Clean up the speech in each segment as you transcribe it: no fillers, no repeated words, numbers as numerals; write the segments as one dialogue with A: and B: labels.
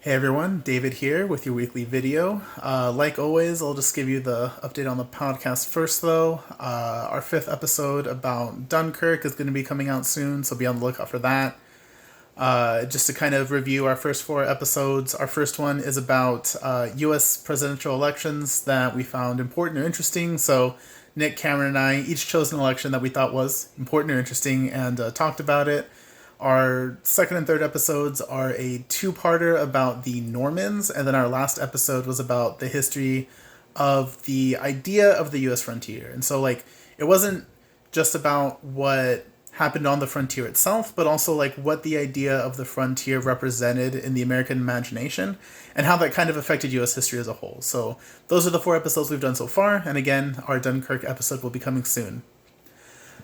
A: Hey everyone, David here with your weekly video. Like always, I'll just give you the update on the podcast first though. Our fifth episode about Dunkirk is going to be coming out soon, so be on the lookout for that. Just to kind of review our first four episodes, our first one is about US presidential elections that we found important or interesting. So Nick, Cameron, and I each chose an election that we thought was important or interesting and talked about it. Our second and third episodes are a two-parter about the Normans, and then our last episode was about the history of the idea of the U.S. frontier. And so, it wasn't just about what happened on the frontier itself, but also, what the idea of the frontier represented in the American imagination, and how that kind of affected U.S. history as a whole. So, those are the four episodes we've done so far, and again, our Dunkirk episode will be coming soon.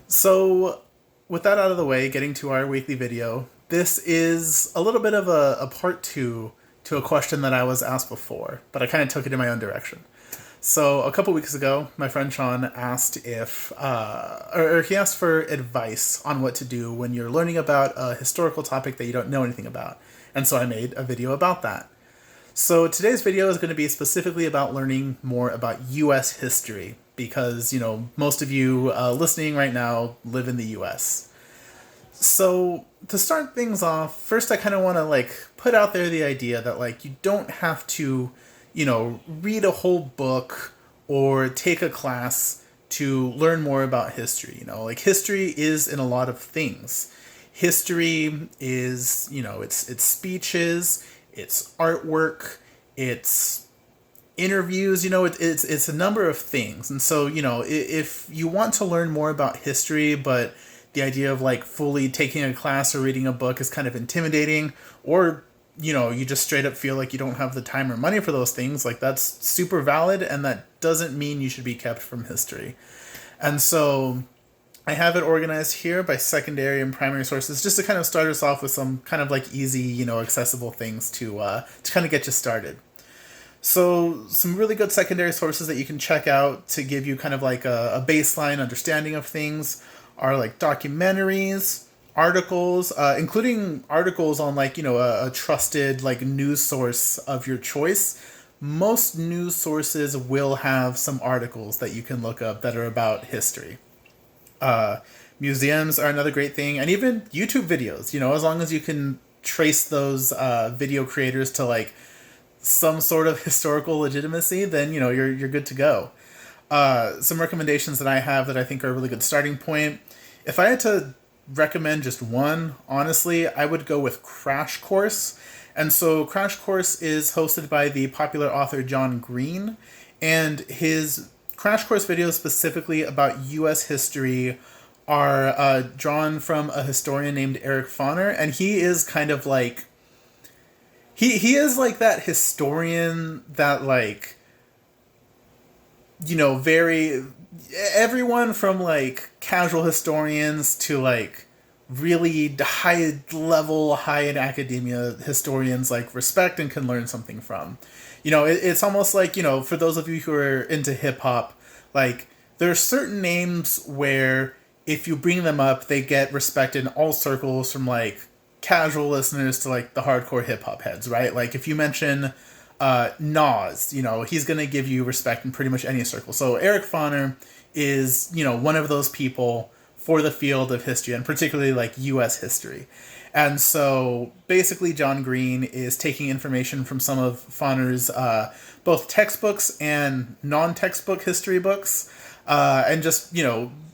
A: So, with that out of the way, getting to our weekly video, this is a little bit of a part two to a question that I was asked before, but I kind of took it in my own direction. So a couple weeks ago, my friend Sean asked or he asked for advice on what to do when you're learning about a historical topic that you don't know anything about. And so I made a video about that. So today's video is going to be specifically about learning more about U.S. history because, most of you listening right now live in the U.S. So to start things off, first I kind of want to put out there the idea that you don't have to, read a whole book or take a class to learn more about history. History is in a lot of things. History is, it's speeches, it's artwork, it's interviews, it's a number of things. And so, if you want to learn more about history, but the idea of fully taking a class or reading a book is kind of intimidating, or, you just straight up feel like you don't have the time or money for those things, that's super valid, and that doesn't mean you should be kept from history. And so I have it organized here by secondary and primary sources, just to kind of start us off with some kind of easy, accessible things to kind of get you started. So some really good secondary sources that you can check out to give you kind of a baseline understanding of things are documentaries, articles, including articles on a trusted news source of your choice. Most news sources will have some articles that you can look up that are about history. Museums are another great thing, and even YouTube videos, as long as you can trace those video creators to some sort of historical legitimacy, then you're good to go. Some recommendations that I have that I think are a really good starting point. If I had to recommend just one, honestly, I would go with Crash Course. And so Crash Course is hosted by the popular author John Green, and his Crash Course videos specifically about U.S. history are drawn from a historian named Eric Foner, and he is kind of he is that historian that very everyone from casual historians to really high level, high in academia historians respect and can learn something from. It's almost for those of you who are into hip hop, there are certain names where if you bring them up, they get respect in all circles, from casual listeners to the hardcore hip hop heads, right? If you mention Nas, he's going to give you respect in pretty much any circle. So Eric Foner is, one of those people for the field of history, and particularly U.S. history. And so basically John Green is taking information from some of Foner's both textbooks and non-textbook history books, and just,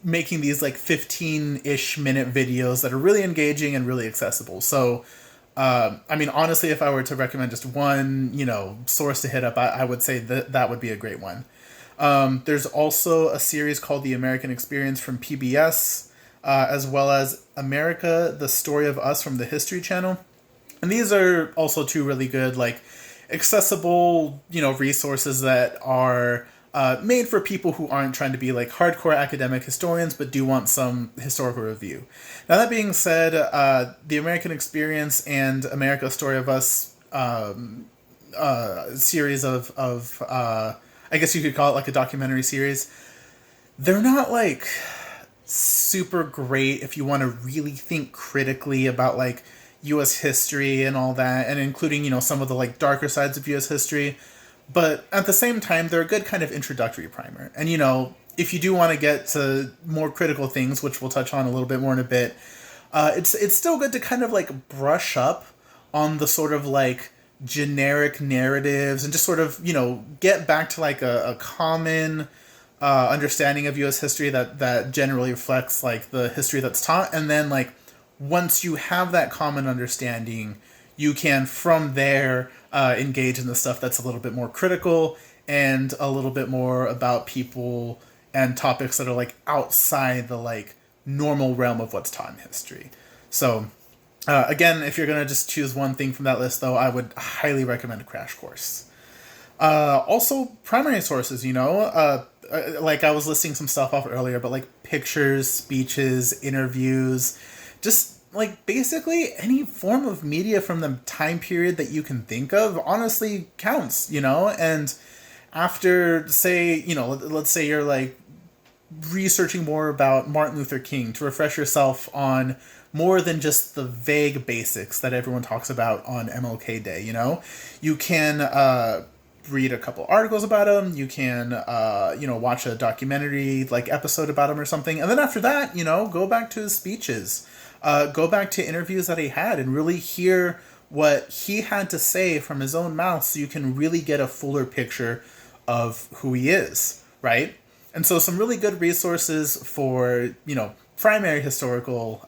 A: making these 15-ish minute videos that are really engaging and really accessible. So honestly, if I were to recommend just one, source to hit up, I would say that would be a great one. There's also a series called The American Experience from PBS, as well as America, The Story of Us from the History Channel. And these are also two really good, accessible, resources that are made for people who aren't trying to be hardcore academic historians, but do want some historical review. Now, that being said, The American Experience and America Story of Us series of I guess you could call it a documentary series, they're not super great if you want to really think critically about U.S. history and all that, and including, some of the like darker sides of U.S. history. But at the same time, they're a good kind of introductory primer. And, if you do want to get to more critical things, which we'll touch on a little bit more in a bit, it's still good to kind of like brush up on the sort of like generic narratives and just sort of, get back to like a common understanding of U.S. history that generally reflects like the history that's taught. And then like once you have that common understanding, you can from there engage in the stuff that's a little bit more critical and a little bit more about people and topics that are like outside the like normal realm of what's taught in history. So again, if you're going to just choose one thing from that list, though, I would highly recommend a crash course. Also, primary sources, like I was listing some stuff off earlier, but like pictures, speeches, interviews, just like basically any form of media from the time period that you can think of honestly counts, and after say, let's say you're like researching more about Martin Luther King to refresh yourself on more than just the vague basics that everyone talks about on MLK Day, you can read a couple articles about him, you can watch a documentary like episode about him or something, and then after that, go back to his speeches, go back to interviews that he had and really hear what he had to say from his own mouth so you can really get a fuller picture of who he is, right? And so some really good resources for, primary historical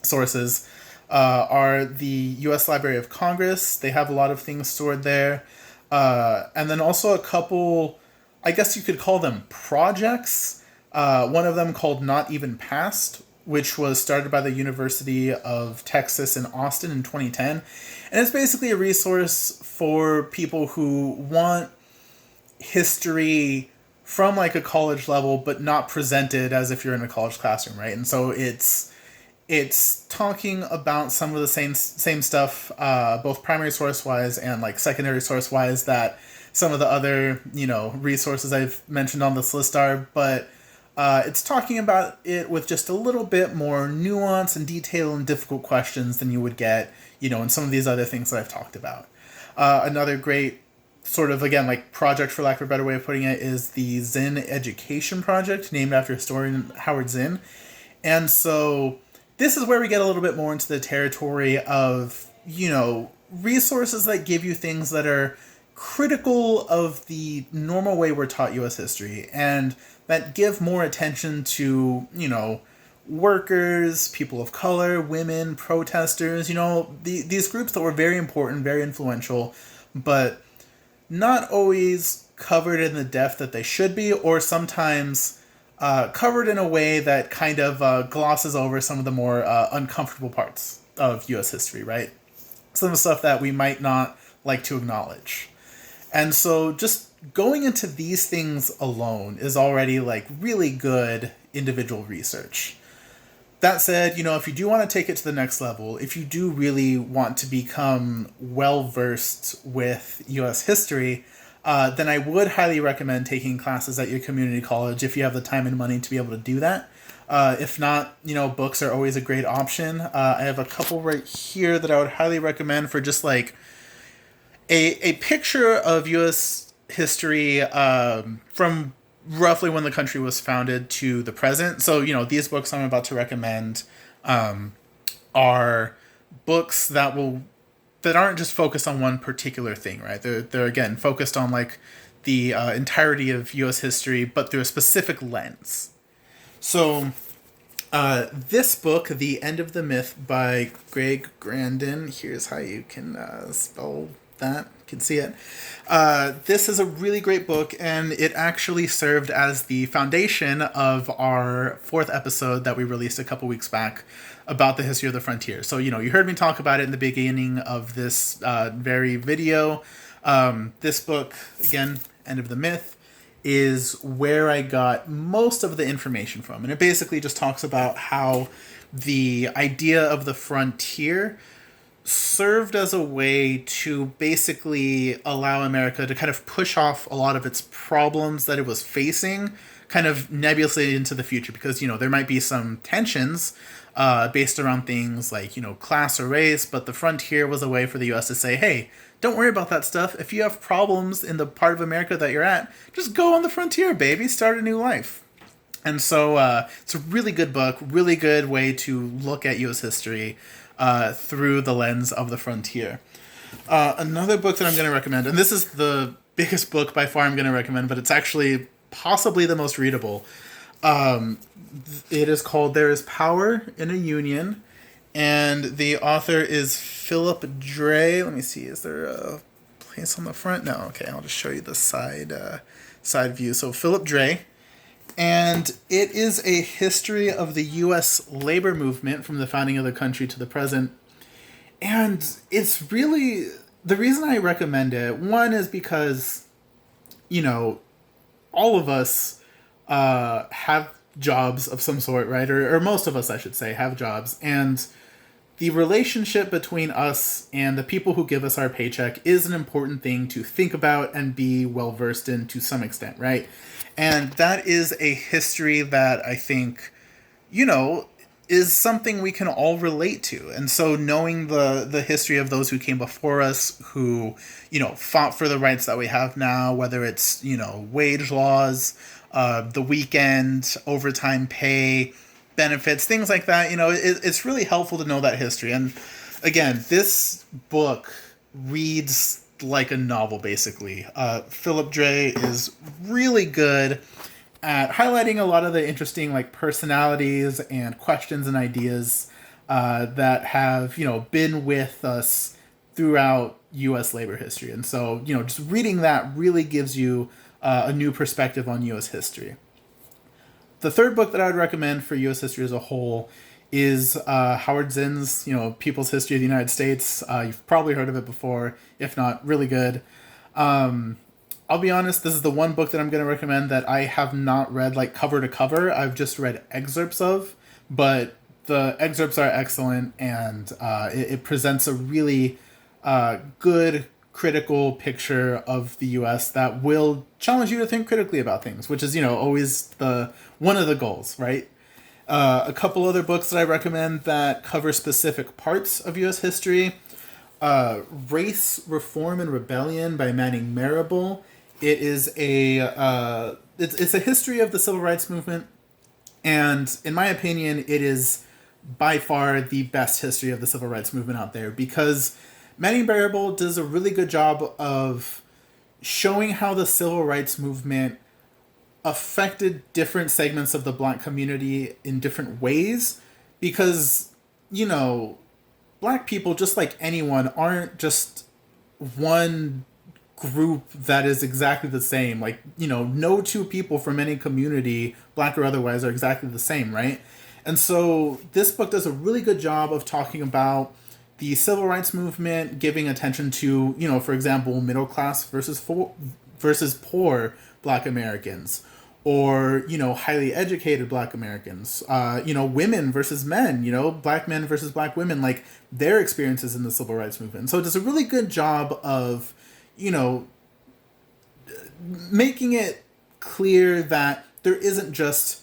A: sources are the U.S. Library of Congress. They have a lot of things stored there. And then also a couple, I guess you could call them projects. One of them called Not Even Past, which was started by the University of Texas in Austin in 2010. And it's basically a resource for people who want history from like a college level, but not presented as if you're in a college classroom, right? And so it's talking about some of the same stuff, both primary source wise and like secondary source wise, that some of the other resources I've mentioned on this list are, but it's talking about it with just a little bit more nuance and detail and difficult questions than you would get, in some of these other things that I've talked about. Another great sort of, again, like project, for lack of a better way of putting it, is the Zinn Education Project, named after historian Howard Zinn. And so this is where we get a little bit more into the territory of, resources that give you things that are critical of the normal way we're taught U.S. history and that give more attention to, workers, people of color, women, protesters, these groups that were very important, very influential, but not always covered in the depth that they should be, or sometimes covered in a way that kind of glosses over some of the more uncomfortable parts of U.S. history, right? Some of the stuff that we might not like to acknowledge. And so just going into these things alone is already like really good individual research. That said, if you do want to take it to the next level, if you do really want to become well-versed with U.S. history, then I would highly recommend taking classes at your community college if you have the time and money to be able to do that. If not, books are always a great option. I have a couple right here that I would highly recommend for just like a picture of U.S. history from roughly when the country was founded to the present. So, these books I'm about to recommend are books that aren't just focused on one particular thing, right? They're again focused on like the entirety of U.S. history, but through a specific lens. So, this book, The End of the Myth by Greg Grandin, here's how you can spell that. You can see it. This is a really great book, and it actually served as the foundation of our 4th episode that we released a couple weeks back about the history of the frontier. So, you heard me talk about it in the beginning of this very video. This book, again, End of the Myth, is where I got most of the information from. And it basically just talks about how the idea of the frontier served as a way to basically allow America to kind of push off a lot of its problems that it was facing kind of nebulously into the future, because, there might be some tensions based around things like, class or race, but the frontier was a way for the US to say, hey, don't worry about that stuff. If you have problems in the part of America that you're at, just go on the frontier, baby. Start a new life. And so it's a really good book, really good way to look at U.S. history through the lens of the frontier. Another book that I'm going to recommend, and this is the biggest book by far I'm going to recommend, but it's actually possibly the most readable. It is called There is Power in a Union, and the author is Philip Dre. Let me see, is there a place on the front? No, okay, I'll just show you the side view. So Philip Dre. And it is a history of the U.S. labor movement from the founding of the country to the present. And it's really, the reason I recommend it, one is because, all of us have jobs of some sort, right? Or most of us, I should say, have jobs. And the relationship between us and the people who give us our paycheck is an important thing to think about and be well versed in to some extent, right? And that is a history that I think, is something we can all relate to. And so knowing the history of those who came before us, who, fought for the rights that we have now, whether it's, wage laws, the weekend, overtime pay, benefits, things like that, it's really helpful to know that history. And again, this book reads like a novel, basically. Philip Dre is really good at highlighting a lot of the interesting personalities and questions and ideas that have been with us throughout U.S. labor history. And so just reading that really gives you a new perspective on U.S. history. The third book that I would recommend for U.S. history as a whole is Howard Zinn's, People's History of the United States. You've probably heard of it before, if not, really good. I'll be honest, this is the one book that I'm going to recommend that I have not read cover to cover. I've just read excerpts of, but the excerpts are excellent, and it presents a really good, critical picture of the U.S. that will challenge you to think critically about things, which is, always one of the goals, right? A couple other books that I recommend that cover specific parts of U.S. history. Race, Reform, and Rebellion by Manning Marable. It is it's a history of the civil rights movement, and in my opinion, it is by far the best history of the civil rights movement out there, because Manning Marable does a really good job of showing how the civil rights movement affected different segments of the Black community in different ways, because Black people, just like anyone, aren't just one group that is exactly the same. No two people from any community, Black or otherwise, are exactly the same, right? And so this book does a really good job of talking about the civil rights movement, giving attention to, for example, middle class versus poor Black Americans, or highly educated Black Americans, women versus men, Black men versus Black women, their experiences in the civil rights movement. So it does a really good job of making it clear that there isn't just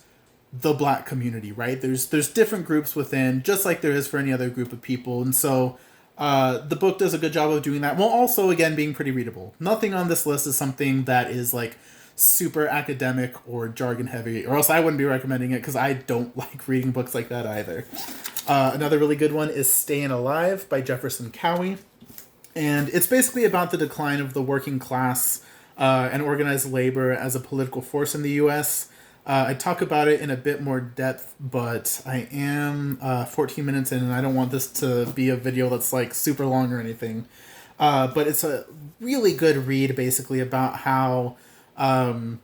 A: the Black community, right? There's different groups within, just like there is for any other group of people. And so the book does a good job of doing that, while also, again, being pretty readable. Nothing on this list is something that is super academic or jargon heavy, or else I wouldn't be recommending it, because I don't like reading books like that either. Another really good one is Staying Alive by Jefferson Cowie. And it's basically about the decline of the working class and organized labor as a political force in the U.S. I talk about it in a bit more depth, but I am 14 minutes in, and I don't want this to be a video that's super long or anything. But it's a really good read, basically, about how the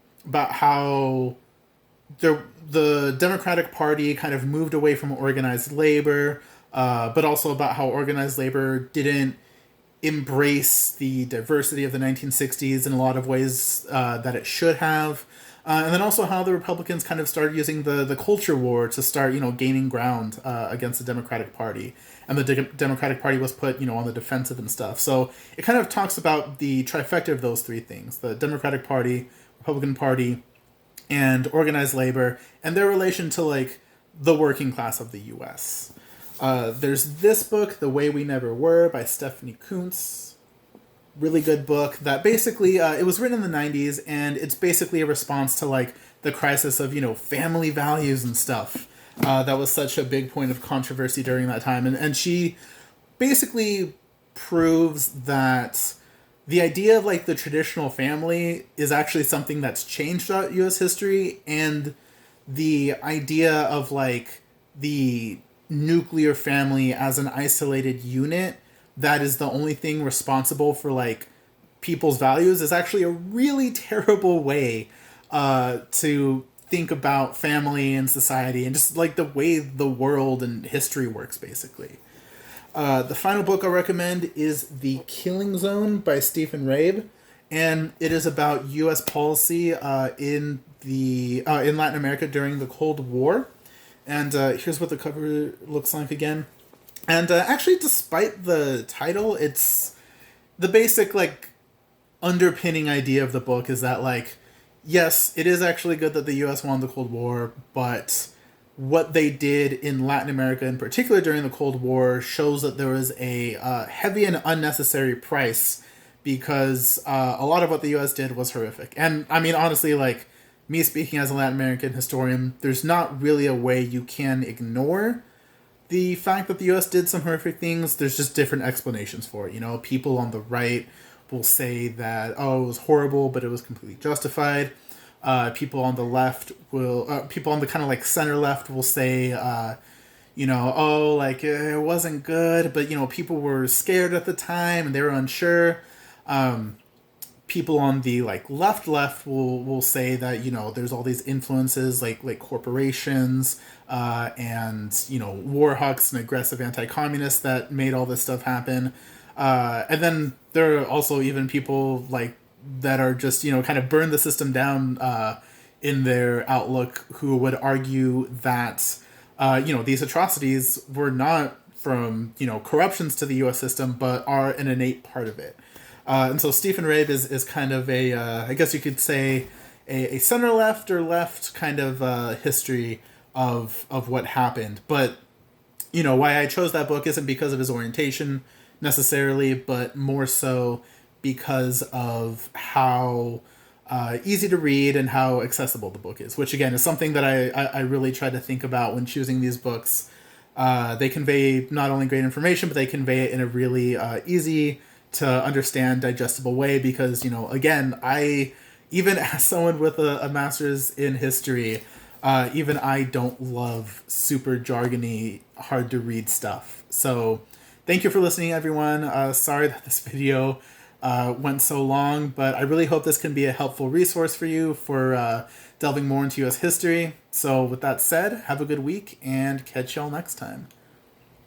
A: Democratic Party kind of moved away from organized labor, but also about how organized labor didn't embrace the diversity of the 1960s in a lot of ways that it should have. And then also how the Republicans kind of started using the culture war to start, gaining ground against the Democratic Party. And the Democratic Party was put, on the defensive and stuff. So it kind of talks about the trifecta of those three things: the Democratic Party, Republican Party, and organized labor, and their relation to the working class of the U.S. There's this book, The Way We Never Were, by Stephanie Kuntz. Really good book that basically, it was written in the 90s, and it's basically a response to, like, the crisis of, family values and stuff. That was such a big point of controversy during that time. And she basically proves that the idea of, like, the traditional family is actually something that's changed throughout U.S. history, and the idea of, like, the nuclear family as an isolated unit that is the only thing responsible for, like, people's values is actually a really terrible way to think about family and society and just, like, the way the world and history works, basically. The final book I'll recommend is The Killing Zone by Stephen Rabe, and it is about U.S. policy in Latin America during the Cold War. And here's what the cover looks like again. And actually, despite the title, it's the basic, like, underpinning idea of the book is that, like, yes, it is actually good that the U.S. won the Cold War, but what they did in Latin America in particular during the Cold War shows that there was a heavy and unnecessary price, because a lot of what the U.S. did was horrific. And, I mean, honestly, like, me speaking as a Latin American historian, there's not really a way you can ignore the fact that the U.S. did some horrific things. There's just different explanations for it. People on the right will say that, oh, it was horrible, but it was completely justified. People on the left people on the kind of, like, center left will say, oh, like, it wasn't good, but, people were scared at the time and they were unsure. People on the, like, left will say that, there's all these influences like corporations and, war hawks and aggressive anti-communists that made all this stuff happen. And then there are also even people, like, that are just, kind of burn the system down in their outlook, who would argue that, these atrocities were not from, corruptions to the U.S. system, but are an innate part of it. And so Stephen Rabe is kind of a, I guess you could say, a center-left or left kind of history of what happened. But, why I chose that book isn't because of his orientation necessarily, but more so because of how easy to read and how accessible the book is, which, again, is something that I really try to think about when choosing these books. They convey not only great information, but they convey it in a really easy to understand, digestible way, because, again, even as someone with a master's in history, even I don't love super jargony, hard to read stuff. So thank you for listening, everyone. Sorry that this video went so long, but I really hope this can be a helpful resource for you for delving more into U.S. history. So with that said, have a good week and catch y'all next time.